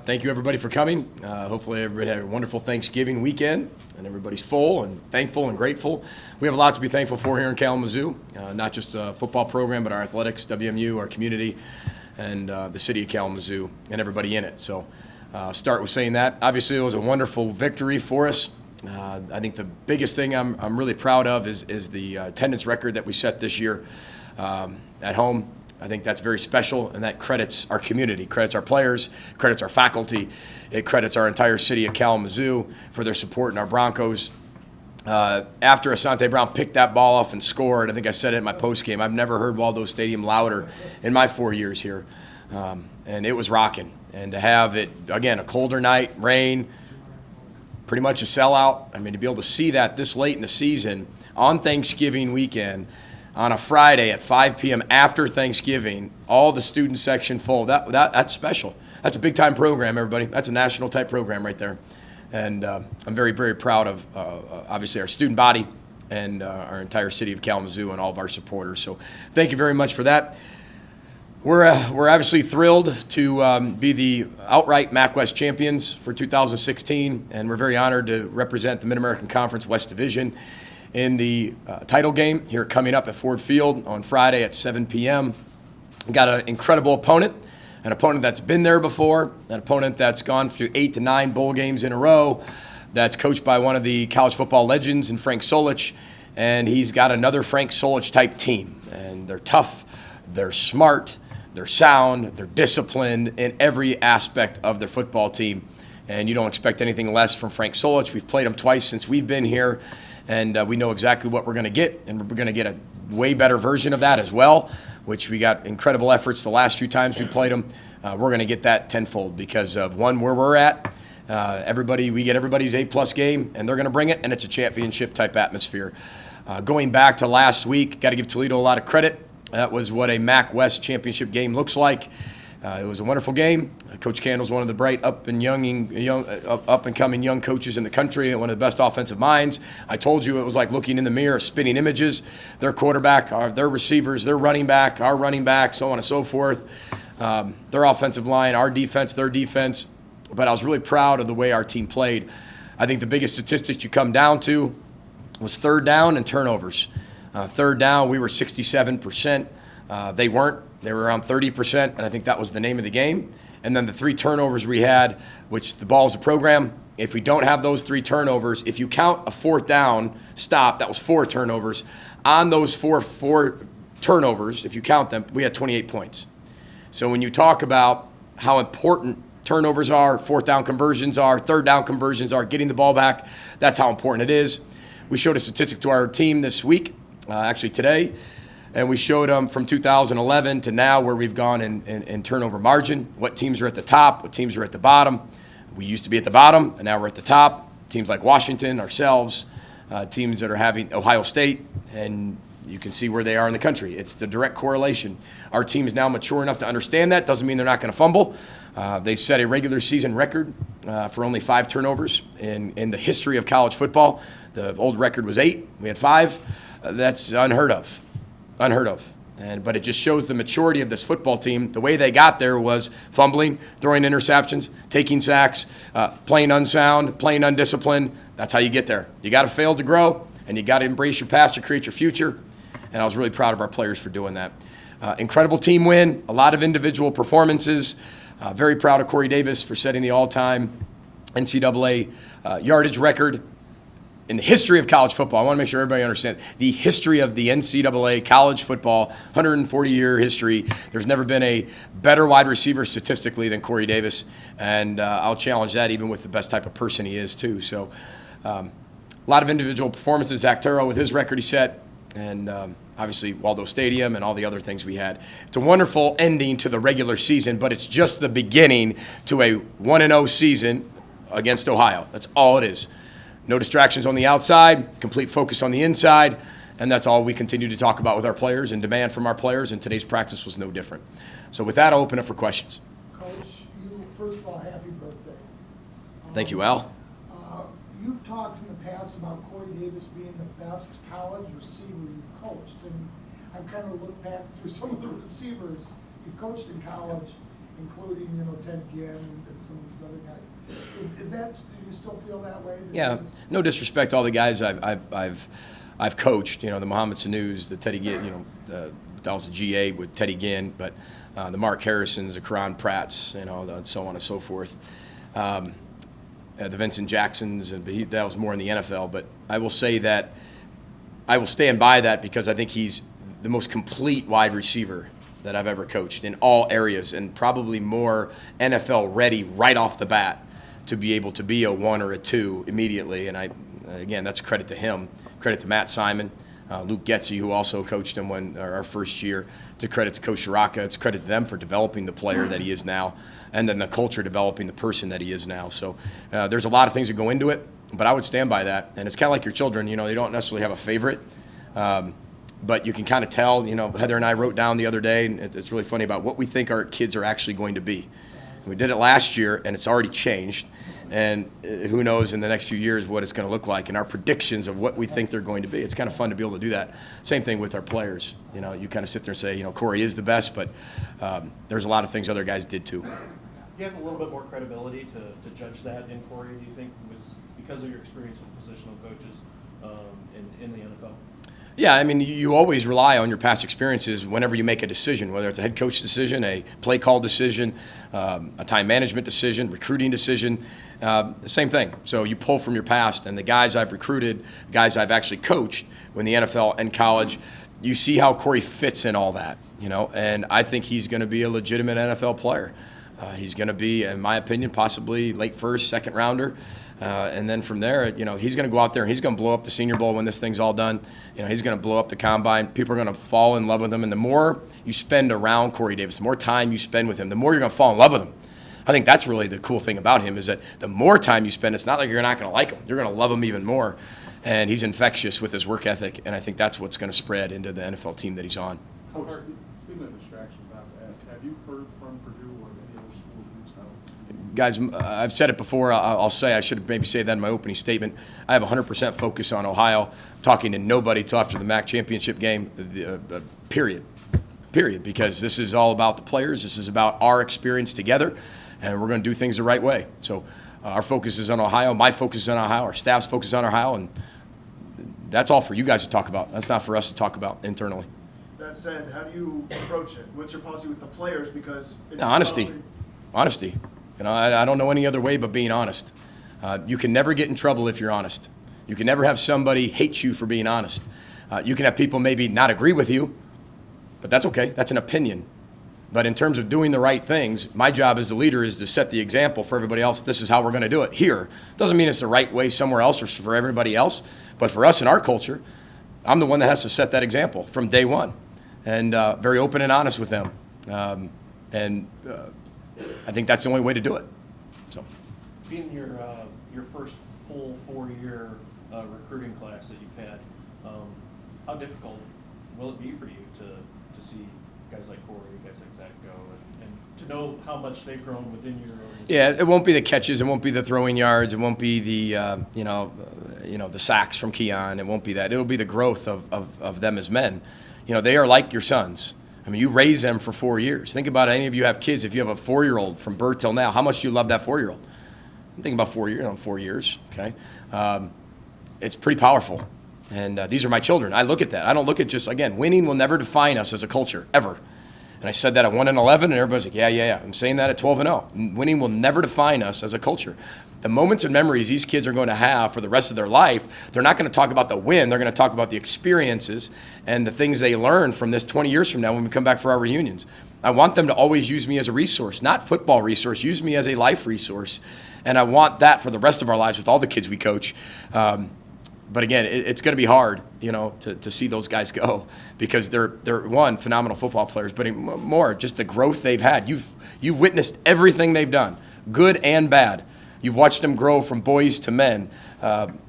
Thank you, everybody, for coming. Hopefully, everybody had a wonderful Thanksgiving weekend, and everybody's full and thankful and grateful. We have a lot to be thankful for here in Kalamazoo, not just a football program, but our athletics, WMU, our community, and the city of Kalamazoo, and everybody in it. So start with saying that. Obviously, it was a wonderful victory for us. I think the biggest thing I'm really proud of is the attendance record that we set this year at home. I think that's very special, and that credits our community, credits our players, credits our faculty. It credits our entire city of Kalamazoo for their support in our Broncos. After Asante Brown picked that ball off and scored, I think I said it in my postgame, I've never heard Waldo Stadium louder in my 4 years here. And it was rocking. And to have it, again, a colder night, rain, pretty much a sellout. I mean, to be able to see that this late in the season on Thanksgiving weekend, on a Friday at 5 p.m. after Thanksgiving, all the student section full. That's special. That's a big-time program, everybody. That's a national-type program right there. And I'm very, very proud of, obviously, our student body and our entire city of Kalamazoo and all of our supporters. So thank you very much for that. We're obviously thrilled to be the outright MAC West champions for 2016, and we're very honored to represent the Mid-American Conference West Division in the title game here coming up at Ford Field on Friday at 7 p.m. We've got an incredible opponent, an opponent that's been there before, an opponent that's gone through 8 to 9 bowl games in a row, that's coached by one of the college football legends in Frank Solich, and he's got another Frank Solich-type team. And they're tough, they're smart, they're sound, they're disciplined in every aspect of their football team, and you don't expect anything less from Frank Solich. We've played him twice since we've been here, and we know exactly what we're going to get, and we're going to get a way better version of that as well, which we got incredible efforts the last few times we played them. We're going to get that tenfold because of, one, where we're at. We get everybody's A-plus game, and they're going to bring it, and it's a championship-type atmosphere. Going back to last week, got to give Toledo a lot of credit. That was what a MAC West championship game looks like. It was a wonderful game. Coach Candle's one of the bright up-and-coming young coaches in the country, one of the best offensive minds. I told you it was like looking in the mirror, spinning images. Their quarterback, their receivers, their running back, our running back, so on and so forth. Their offensive line, our defense, their defense. But I was really proud of the way our team played. I think the biggest statistic you come down to was third down and turnovers. Third down, we were 67%. They weren't. They were around 30%, and I think that was the name of the game. And then the 3 turnovers we had, which the ball is a program. If we don't have those 3 turnovers, if you count a fourth down stop, that was 4 turnovers. On those four turnovers, if you count them, we had 28 points. So when you talk about how important turnovers are, fourth down conversions are, third down conversions are, getting the ball back, that's how important it is. We showed a statistic to our team this week, actually today, and we showed them from 2011 to now where we've gone in turnover margin, what teams are at the top, what teams are at the bottom. We used to be at the bottom, and now we're at the top. Teams like Washington, ourselves, teams that are having Ohio State, and you can see where they are in the country. It's the direct correlation. Our team is now mature enough to understand that. Doesn't mean they're not going to fumble. They set a regular season record for only 5 turnovers in the history of college football. The old record was 8. We had 5. That's unheard of. But it just shows the maturity of this football team. The way they got there was fumbling, throwing interceptions, taking sacks, playing unsound, playing undisciplined. That's how you get there. You got to fail to grow, and you got to embrace your past to create your future. And I was really proud of our players for doing that. Incredible team win, a lot of individual performances. Very proud of Corey Davis for setting the all-time NCAA yardage record in the history of college football. I want to make sure everybody understands the history of the NCAA college football, 140-year history. There's never been a better wide receiver statistically than Corey Davis, and I'll challenge that even with the best type of person he is too. So a lot of individual performances. Zach Turo with his record he set, and obviously Waldo Stadium and all the other things we had. It's a wonderful ending to the regular season, but it's just the beginning to a 1-0 season against Ohio. That's all it is. No distractions on the outside, complete focus on the inside, and that's all we continue to talk about with our players and demand from our players, and today's practice was no different. So with that, I'll open up for questions. Coach, first of all, happy birthday. Thank you, Al. You've talked in the past about Corey Davis being the best college receiver you've coached, and I've kind of looked back through some of the receivers you've coached in college, including, Ted Ginn and some of these other guys. Is that, do you still feel that way? Yeah, no disrespect to all the guys I've coached. The Mohamed Sanoos, the Teddy Ginn. That was a GA with Teddy Ginn, but the Mark Harrisons, the Karan Pratts, so on and so forth. The Vincent Jacksons, that was more in the NFL. But I will say that I will stand by that because I think he's the most complete wide receiver that I've ever coached in all areas, and probably more NFL ready right off the bat to be able to be a 1 or a 2 immediately. And again, that's a credit to him, credit to Matt Simon, Luke Getzey, who also coached him our first year. It's a credit to Coach Shiraka. It's a credit to them for developing the player that he is now, and then the culture developing the person that he is now. So there's a lot of things that go into it, but I would stand by that. And it's kind of like your children. They don't necessarily have a favorite. But you can kind of tell, Heather and I wrote down the other day, and it's really funny about what we think our kids are actually going to be. We did it last year, and it's already changed. And who knows in the next few years what it's going to look like, and our predictions of what we think they're going to be. It's kind of fun to be able to do that. Same thing with our players. You kind of sit there and say, Corey is the best, but there's a lot of things other guys did too. Do you have a little bit more credibility to judge that in Corey, do you think, because of your experience with positional coaches in the NFL? Yeah, I mean, you always rely on your past experiences whenever you make a decision, whether it's a head coach decision, a play call decision, a time management decision, recruiting decision, same thing. So you pull from your past, and the guys I've recruited, the guys I've actually coached in the NFL and college, you see how Corey fits in all that, and I think he's going to be a legitimate NFL player. He's going to be, in my opinion, possibly late first, second rounder. And then from there, he's going to go out there and he's going to blow up the Senior Bowl when this thing's all done. He's going to blow up the Combine. People are going to fall in love with him. And the more you spend around Corey Davis, the more time you spend with him, the more you're going to fall in love with him. I think that's really the cool thing about him is that the more time you spend, it's not like you're not going to like him. You're going to love him even more. And he's infectious with his work ethic, and I think that's what's going to spread into the NFL team that he's on. Coach, speaking of distractions, I have to ask, have you heard from Purdue or any other schools reached out? Guys, I've said it before. I'll say I should have maybe said that in my opening statement. I have 100% focus on Ohio, talking to nobody till after the MAC championship game, period, because this is all about the players. This is about our experience together, and we're going to do things the right way. So our focus is on Ohio. My focus is on Ohio. Our staff's focus is on Ohio, and that's all for you guys to talk about. That's not for us to talk about internally. That said, how do you approach it? What's your policy with the players? Because it's Honesty. I don't know any other way but being honest. You can never get in trouble if you're honest. You can never have somebody hate you for being honest. You can have people maybe not agree with you, but that's okay. That's an opinion. But in terms of doing the right things, my job as the leader is to set the example for everybody else. This is how we're going to do it here. Doesn't mean it's the right way somewhere else or for everybody else, but for us in our culture, I'm the one that has to set that example from day one, and very open and honest with them. I think that's the only way to do it. So, being your first full 4-year recruiting class that you've had, how difficult will it be for you to see guys like Corey, guys like Zach go, and to know how much they've grown within your organization? Yeah, it won't be the catches, it won't be the throwing yards, it won't be the the sacks from Keon. It won't be that. It'll be the growth of them as men. They are like your sons. I mean, you raise them for 4 years. Think about it. Any of you have kids. If you have a 4-year-old from birth till now, how much do you love that 4-year-old? Think about 4 years. 4 years. Okay, it's pretty powerful. And these are my children. I look at that. I don't look at just, again, winning will never define us as a culture, ever. And I said that at 1-11, and everybody's like, yeah. I'm saying that at 12-0. Winning will never define us as a culture. The moments and memories these kids are going to have for the rest of their life, they're not going to talk about the win. They're going to talk about the experiences and the things they learn from this 20 years from now when we come back for our reunions. I want them to always use me as a resource, not football resource. Use me as a life resource. And I want that for the rest of our lives with all the kids we coach. But again, it's going to be hard, to see those guys go because they're one, phenomenal football players, but more just the growth they've had. You've witnessed everything they've done, good and bad. You've watched them grow from boys to men, and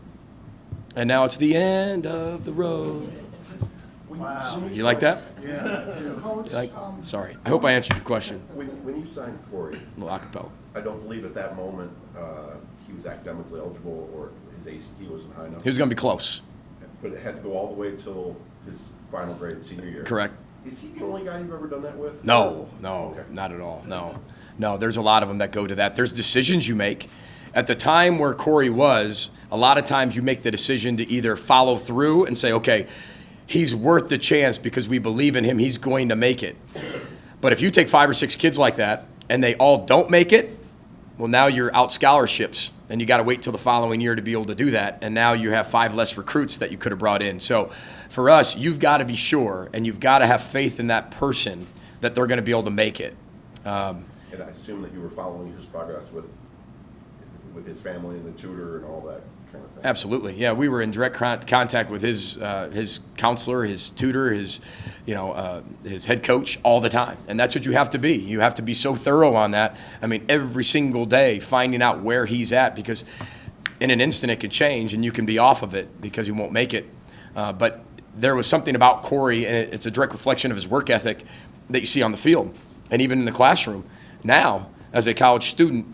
now it's the end of the road. Wow. You like that? Yeah. Coach, Sorry. I hope I answered your question. When you signed Corey, A little acapella. I don't believe at that moment he was academically eligible or his ACT wasn't high enough. He was going to be close. But it had to go all the way till his final grade senior year. Correct. Is he the only guy you've ever done that with? No, Okay. not at all. No. No, there's a lot of them that go to that. There's decisions you make. At the time where Corey was, a lot of times you make the decision to either follow through and say, okay, he's worth the chance because we believe in him, he's going to make it. But if you take 5 or 6 kids like that and they all don't make it, well, now you're out scholarships, and you got to wait till the following year to be able to do that. And now you have 5 less recruits that you could have brought in. So for us, you've got to be sure, and you've got to have faith in that person that they're going to be able to make it. And I assume that you were following his progress with his family and the tutor and all that kind of thing. Absolutely, yeah. We were in direct contact with his counselor, his tutor, his head coach all the time, and that's what you have to be. You have to be so thorough on that. I mean, every single day, finding out where he's at, because in an instant it could change, and you can be off of it because he won't make it. But there was something about Corey, and it's a direct reflection of his work ethic that you see on the field and even in the classroom. Now, as a college student,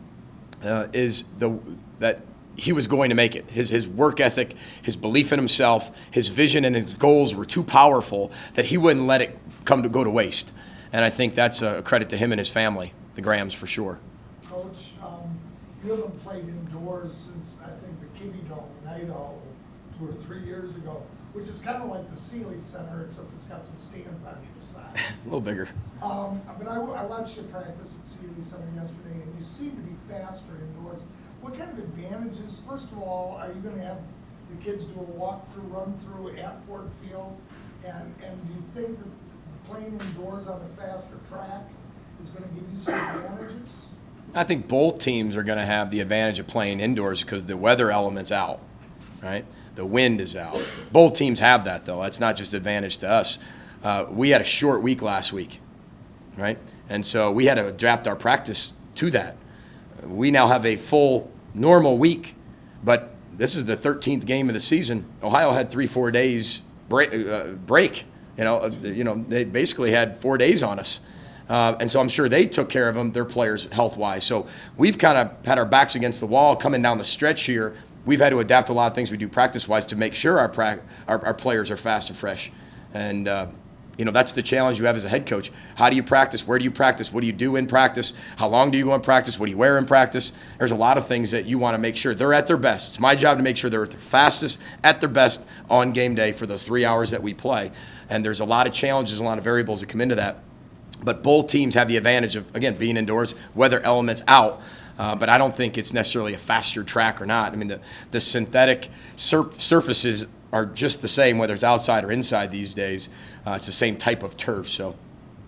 that he was going to make it. His work ethic, his belief in himself, his vision and his goals were too powerful that he wouldn't let it go to waste. And I think that's a credit to him and his family, the Grahams, for sure. Coach, you haven't played indoors since, I think, the Kiddie Dome in Idaho 2 or 3 years ago, which is kind of like the Sealy Center, except it's got some stands on either side. A little bigger. But I watched you practice at Sealy Center yesterday, and you seem to be faster indoors. What kind of advantages, first of all, are you going to have the kids do a walk-through, run-through at Ford Field? And do you think that playing indoors on a faster track is going to give you some advantages? I think both teams are going to have the advantage of playing indoors because the weather element's out, right? The wind is out. Both teams have that, though. That's not just advantage to us. We had a short week last week, right? And so we had to adapt our practice to that. We now have a full normal week, but this is the 13th game of the season. Ohio had 3-4 days break. They basically had 4 days on us. And so I'm sure they took care of them, their players, health-wise. So we've kind of had our backs against the wall coming down the stretch here. We've had to adapt a lot of things we do practice-wise to make sure our players are fast and fresh. And, that's the challenge you have as a head coach. How do you practice? Where do you practice? What do you do in practice? How long do you go in practice? What do you wear in practice? There's a lot of things that you want to make sure they're at their best. It's my job to make sure they're at their fastest, at their best on game day for those 3 hours that we play. And there's a lot of challenges, a lot of variables that come into that. But both teams have the advantage of, again, being indoors, weather elements out. But I don't think it's necessarily a faster track or not. I mean, the synthetic surfaces are just the same, whether it's outside or inside these days. It's the same type of turf. So,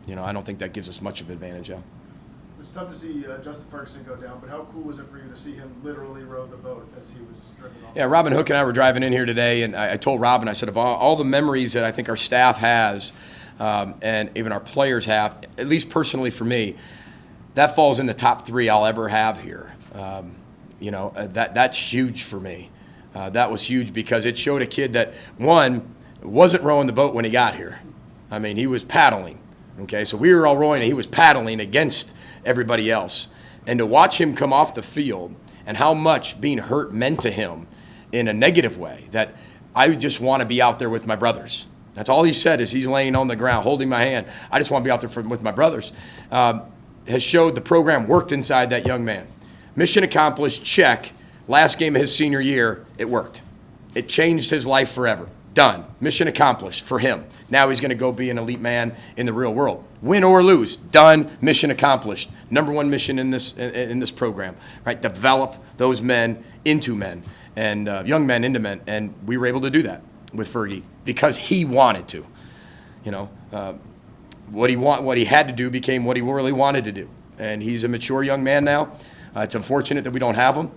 I don't think that gives us much of an advantage. It's tough to see Justin Ferguson go down, but how cool was it for you to see him literally row the boat as he was driven off? Yeah, Robin Hook and I were driving in here today, and I told Robin, I said, of all the memories that I think our staff has and even our players have, at least personally for me, that falls in the top 3 I'll ever have here. That's huge for me. That was huge because it showed a kid that, one, wasn't rowing the boat when he got here. I mean, he was paddling. Okay, so we were all rowing, and he was paddling against everybody else. And to watch him come off the field and how much being hurt meant to him in a negative way, that I just want to be out there with my brothers. That's all he said, is he's laying on the ground, holding my hand. I just want to be out there with my brothers. Has showed the program worked inside that young man. Mission accomplished, check. Last game of his senior year, it worked. It changed his life forever. Done. Mission accomplished for him. Now he's going to go be an elite man in the real world. Win or lose, done. Mission accomplished. Number one mission in this program, right? Develop those men into men and young men into men, and we were able to do that with Fergie because he wanted to. What he had to do became what he really wanted to do, and he's a mature young man now. It's unfortunate that we don't have him.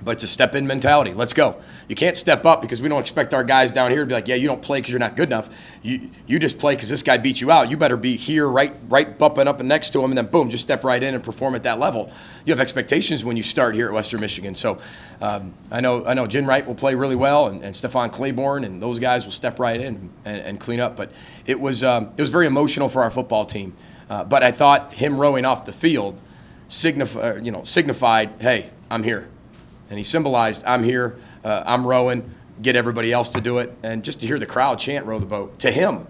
But it's a step-in mentality. Let's go. You can't step up because we don't expect our guys down here to be like, yeah, you don't play because you're not good enough. You just play because this guy beat you out. You better be here right bumping up and next to him, and then boom, just step right in and perform at that level. You have expectations when you start here at Western Michigan. So I know Jin Wright will play really well, and Stefan Claiborne, and those guys will step right in and clean up. But it was very emotional for our football team. But I thought him rowing off the field signified, hey, I'm here. And he symbolized, I'm here, I'm rowing, get everybody else to do it. And just to hear the crowd chant, row the boat, to him,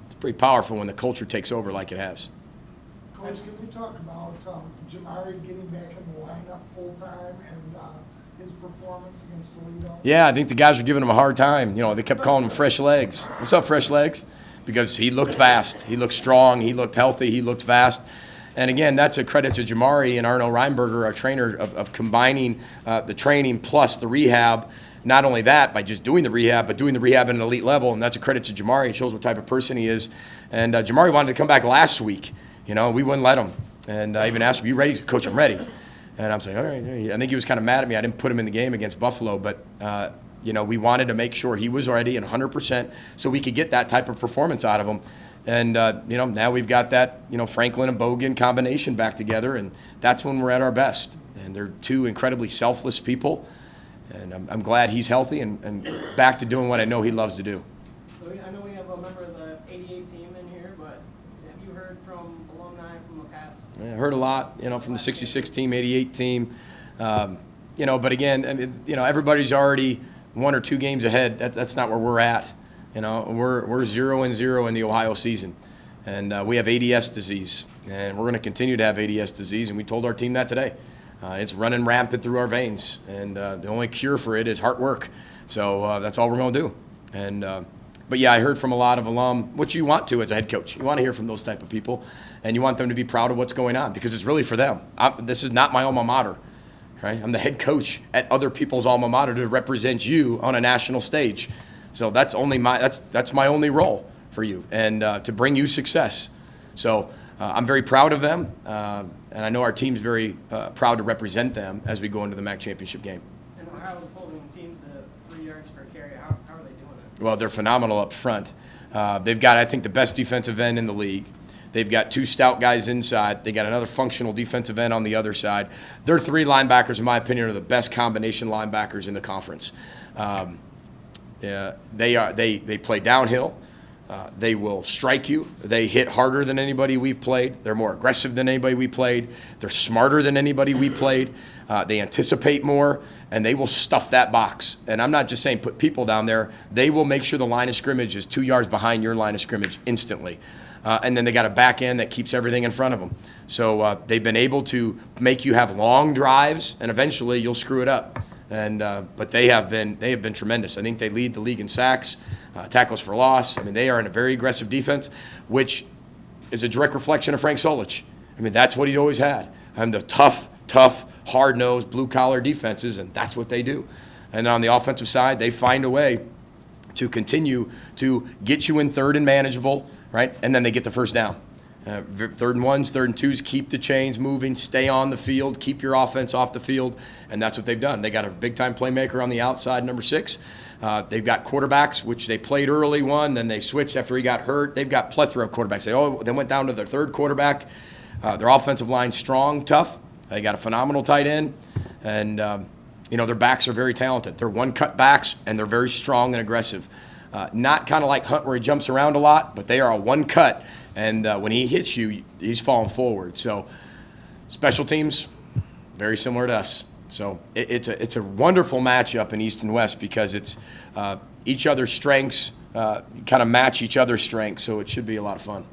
it's pretty powerful when the culture takes over like it has. Coach, can we talk about Jamari getting back in the lineup full-time and his performance against Toledo? Yeah, I think the guys were giving him a hard time. You know, they kept calling him Fresh Legs. What's up, Fresh Legs? Because he looked fast. He looked strong. He looked healthy. He looked fast. And again, that's a credit to Jamari and Arno Reinberger, our trainer, of combining the training plus the rehab. Not only that, by just doing the rehab, but doing the rehab at an elite level. And that's a credit to Jamari. It shows what type of person he is. And Jamari wanted to come back last week. You know, we wouldn't let him. And I even asked him, "You ready?" He said, "Coach, I'm ready." And I'm saying, all right. I think he was kind of mad at me. I didn't put him in the game against Buffalo. But, you know, we wanted to make sure he was ready and 100% so we could get that type of performance out of him. And, you know, now we've got that, you know, Franklin and Bogan combination back together. And that's when we're at our best. And they're two incredibly selfless people. And I'm glad he's healthy and back to doing what I know he loves to do. So I know we have a member of the 88 team in here, but have you heard from alumni from the past? I heard a lot, you know, from the 66 team, 88 team. You know, but again, I mean, you know, everybody's already 1 or 2 games ahead. That's not where we're at. You know, we're 0-0 in the Ohio season. And we have ADS disease. And we're going to continue to have ADS disease. And we told our team that today. It's running rampant through our veins, and the only cure for it is hard work. So that's all we're going to do. And but yeah, I heard from a lot of alum, what you want to as a head coach. You want to hear from those type of people, and you want them to be proud of what's going on because it's really for them. This is not my alma mater, right? I'm the head coach at other people's alma mater to represent you on a national stage. So that's only that's my only role for you, and to bring you success. So I'm very proud of them. And I know our team's very proud to represent them as we go into the MAC championship game. And Ohio's holding teams to 3 yards per carry. How are they doing it? Well, they're phenomenal up front. They've got, I think, the best defensive end in the league. They've got 2 stout guys inside. They got another functional defensive end on the other side. Their 3 linebackers, in my opinion, are the best combination linebackers in the conference. Yeah, they play downhill. They will strike you. They hit harder than anybody we've played. They're more aggressive than anybody we played. They're smarter than anybody we played. They anticipate more, and they will stuff that box. And I'm not just saying put people down there. They will make sure the line of scrimmage is 2 yards behind your line of scrimmage instantly. And then they got a back end that keeps everything in front of them. So they've been able to make you have long drives, and eventually you'll screw it up. And but they have been tremendous. I think they lead the league in sacks. Tackles for loss. I mean, they are in a very aggressive defense, which is a direct reflection of Frank Solich. I mean, that's what he always had. The tough, hard-nosed, blue-collar defenses, and that's what they do. And on the offensive side, they find a way to continue to get you in third and manageable, right? And then they get the first down. 3rd and 1s, 3rd and 2s, keep the chains moving, stay on the field, keep your offense off the field, and that's what they've done. They got a big-time playmaker on the outside, number 6. They've got quarterbacks, which they played early one, then they switched after he got hurt. They've got plethora of quarterbacks. They went down to their 3rd quarterback. Their offensive line's strong, tough. They got a phenomenal tight end, and you know, their backs are very talented. They're one-cut backs, and they're very strong and aggressive. Not kind of like Hunt where he jumps around a lot, but they are a one-cut, and when he hits you, he's falling forward. So special teams, very similar to us. So it's a wonderful matchup in East and West because it's each other's strengths kind of match each other's strengths, so it should be a lot of fun.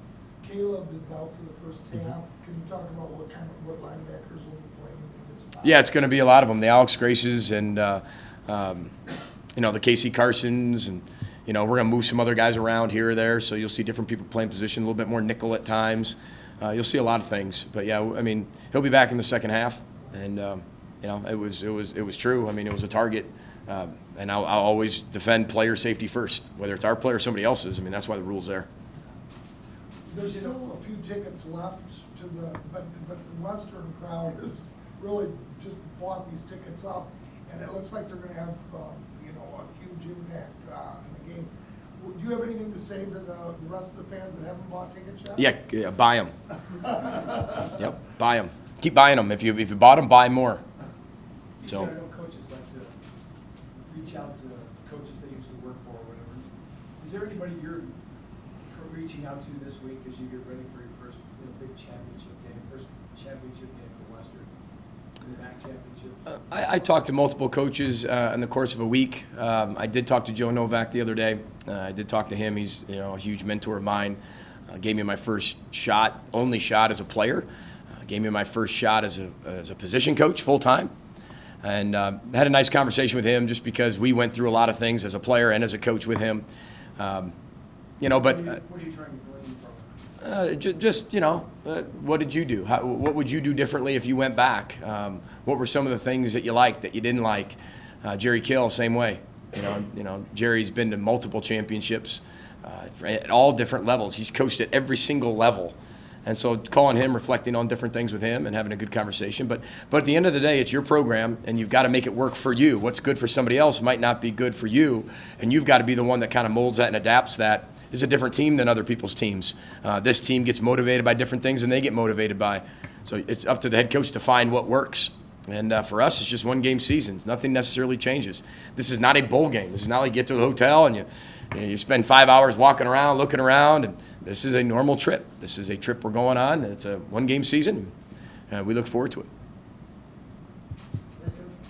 Caleb is out for the first half. Can you talk about what linebackers will be playing in this spot? Yeah, it's going to be a lot of them. The Alex Graces and you know, the Casey Carsons, and you know, we're going to move some other guys around here or there, so you'll see different people playing position, a little bit more nickel at times. You'll see a lot of things, but yeah, I mean, he'll be back in the second half, and you know, it was true. I mean, it was a target, and I'll always defend player safety first, whether it's our player or somebody else's. I mean, that's why the rule's there. There's still a few tickets left to but the Western crowd has really just bought these tickets up, and it looks like they're going to have you know, a huge impact in the game. Do you have anything to say to the rest of the fans that haven't bought tickets yet? Yeah, buy them. Yep, buy them. Keep buying them. If you bought them, buy more. So. I know coaches like to reach out to coaches they usually work for or whatever. Is there anybody you're reaching out to this week as you get ready for your first big championship game, first championship game for Western, the MAC championship? I talked to multiple coaches in the course of a week. I did talk to Joe Novak the other day. I did talk to him. He's, you know, a huge mentor of mine. Gave me my first shot, only shot as a player. Gave me my first shot as a position coach full-time. And had a nice conversation with him just because we went through a lot of things as a player and as a coach with him. You know, but What are you trying to glean from? what did you do? What would you do differently if you went back? What were some of the things that you liked that you didn't like? Jerry Kill, same way. Jerry's been to multiple championships at all different levels. He's coached at every single level. And so calling him, reflecting on different things with him and having a good conversation. But at the end of the day, it's your program, and you've got to make it work for you. What's good for somebody else might not be good for you, and you've got to be the one that kind of molds that and adapts that. This is a different team than other people's teams. This team gets motivated by different things than they get motivated by. So it's up to the head coach to find what works. And for us, it's just one-game seasons. Nothing necessarily changes. This is not a bowl game. This is not like you get to the hotel and you spend 5 hours walking around, looking around, and this is a normal trip. This is a trip we're going on. It's a one-game season, and we look forward to it.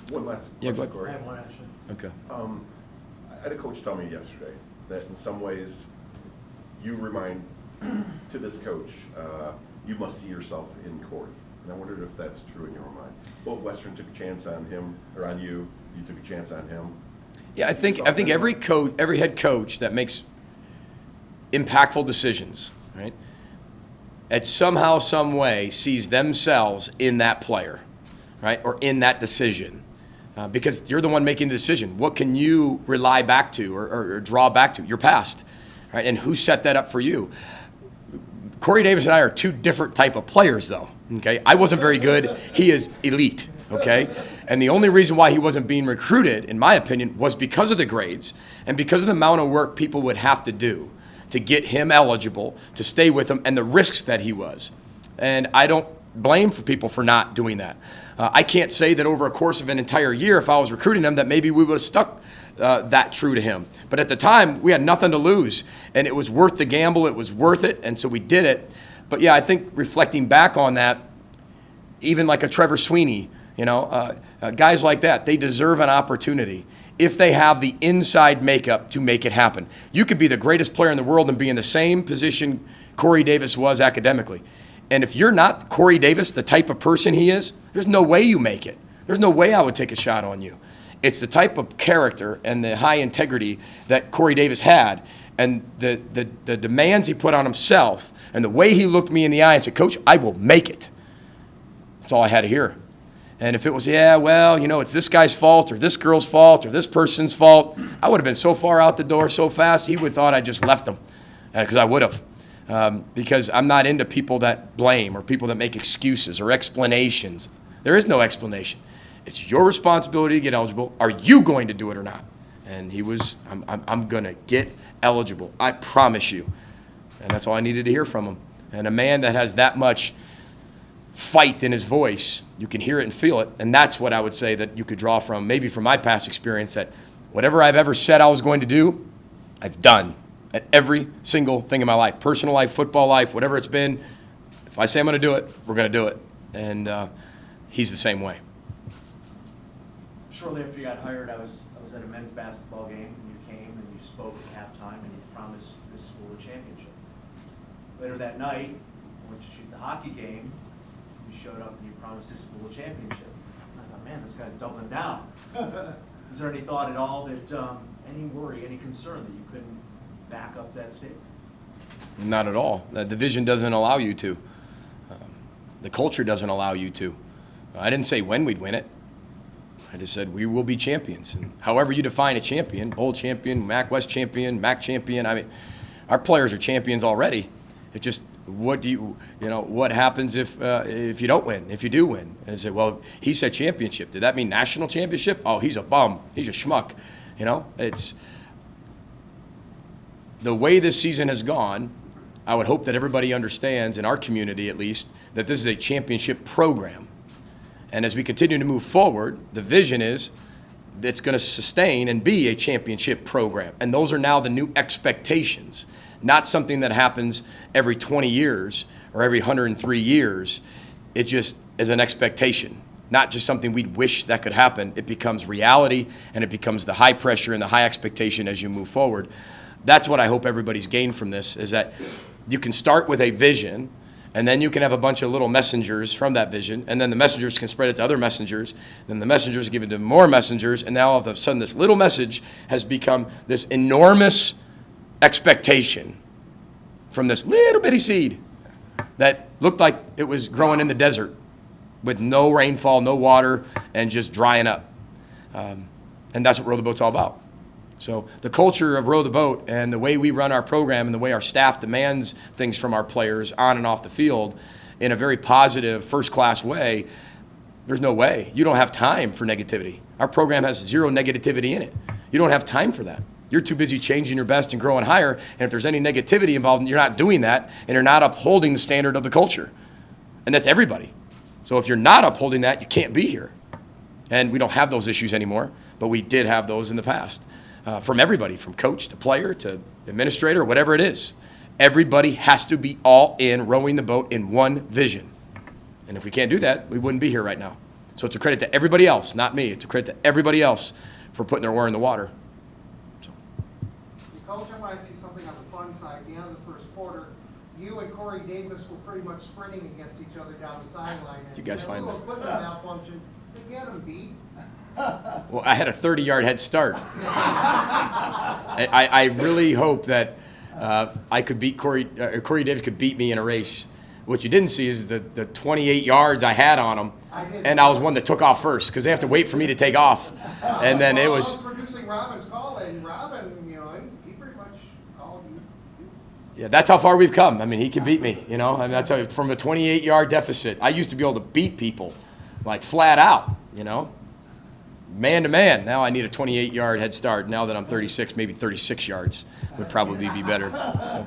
One last Yeah, go question, ahead. Corey. I have one actually. Okay. I had a coach tell me yesterday that in some ways you remind to this coach, you must see yourself in Corey. And I wondered if that's true in your mind. Well, Western took a chance on him, or on you. You took a chance on him. Yeah, I think every coach, every head coach that makes impactful decisions, right, at somehow, some way sees themselves in that player, right, or in that decision. Because you're the one making the decision. What can you rely back to or draw back to? Your past, right? And who set that up for you? Corey Davis and I are two different type of players, though, okay? I wasn't very good. He is elite, okay? And the only reason why he wasn't being recruited, in my opinion, was because of the grades and because of the amount of work people would have to do to get him eligible, to stay with him, and the risks that he was. And I don't blame for people for not doing that. I can't say that over a course of an entire year, if I was recruiting him, that maybe we would have stuck that true to him. But at the time, we had nothing to lose, and it was worth the gamble. It was worth it, and so we did it. But yeah, I think reflecting back on that, even like a Trevor Sweeney, guys like that, they deserve an opportunity if they have the inside makeup to make it happen. You could be the greatest player in the world and be in the same position Corey Davis was academically. And if you're not Corey Davis, the type of person he is, there's no way you make it. There's no way I would take a shot on you. It's the type of character and the high integrity that Corey Davis had, and the demands he put on himself, and the way he looked me in the eye and said, "Coach, I will make it." That's all I had to hear. And if it was, it's this guy's fault or this girl's fault or this person's fault, I would have been so far out the door so fast, he would have thought I just left him, because I would have. Because I'm not into people that blame or people that make excuses or explanations. There is no explanation. It's your responsibility to get eligible. Are you going to do it or not? And he was, I'm going to get eligible. I promise you. And that's all I needed to hear from him. And a man that has that much fight in his voice, you can hear it and feel it. And that's what I would say that you could draw from, maybe from my past experience, that whatever I've ever said I was going to do, I've done. At every single thing in my life, personal life, football life, whatever it's been. If I say I'm going to do it, we're going to do it. And he's the same way. Shortly after you got hired, I was at a men's basketball game, and you came and you spoke at halftime, and you promised this school a championship. Later that night, I went to shoot the hockey game. You showed up and you promised this school a championship. I thought, man, this guy's doubling down. Is there any thought at all that, any worry, any concern that you couldn't back up that statement? Not at all. The division doesn't allow you to. The culture doesn't allow you to. I didn't say when we'd win it. I just said we will be champions. And however you define a champion, bowl champion, MAC West champion, MAC champion, I mean, our players are champions already. It's just what happens if you don't win, if you do win? And I said, well, he said championship. Did that mean national championship? Oh, he's a bum. He's a schmuck. It's the way this season has gone. I would hope that everybody understands, in our community at least, that this is a championship program. And as we continue to move forward, the vision is it's going to sustain and be a championship program. And those are now the new expectations, not something that happens every 20 years or every 103 years. It just is an expectation, not just something we'd wish that could happen. It becomes reality, and it becomes the high pressure and the high expectation as you move forward. That's what I hope everybody's gained from this, is that You can start with a vision, and then you can have a bunch of little messengers from that vision, and then the messengers can spread it to other messengers, then the messengers give it to more messengers, and now all of a sudden this little message has become this enormous expectation from this little bitty seed that looked like it was growing in the desert with no rainfall, no water, and just drying up. And that's what Row the Boat's all about. So the culture of Row the Boat and the way we run our program and the way our staff demands things from our players on and off the field in a very positive, first-class way, there's no way. You don't have time for negativity. Our program has zero negativity in it. You don't have time for that. You're too busy changing your best and growing higher, and if there's any negativity involved, you're not doing that, and you're not upholding the standard of the culture. And that's everybody. So if you're not upholding that, you can't be here. And we don't have those issues anymore, but we did have those in the past. From everybody, from coach to player to administrator, whatever it is. Everybody has to be all in rowing the boat in one vision. And if we can't do that, we wouldn't be here right now. So it's a credit to everybody else, not me. It's a credit to everybody else for putting their oar in the water. So. Coach, I want to ask you something on the fun side. At the end of the first quarter, you and Corey Davis were pretty much sprinting against each other down the sideline. Did you guys find that? Equipment malfunction to get him beat. Well, I had a 30-yard head start. I really hope that I could beat Corey Davis could beat me in a race. What you didn't see is the 28 yards I had on him, and I was one that took off first because they have to wait for me to take off. And then it was. I was producing Robin's call, and Robin, he pretty much called you. Yeah, that's how far we've come. I mean, he can beat me, and that's from a 28-yard deficit. I used to be able to beat people, like flat out, man to man. Now I need a 28-yard head start. Now that I'm 36, maybe 36 yards would probably be better. So.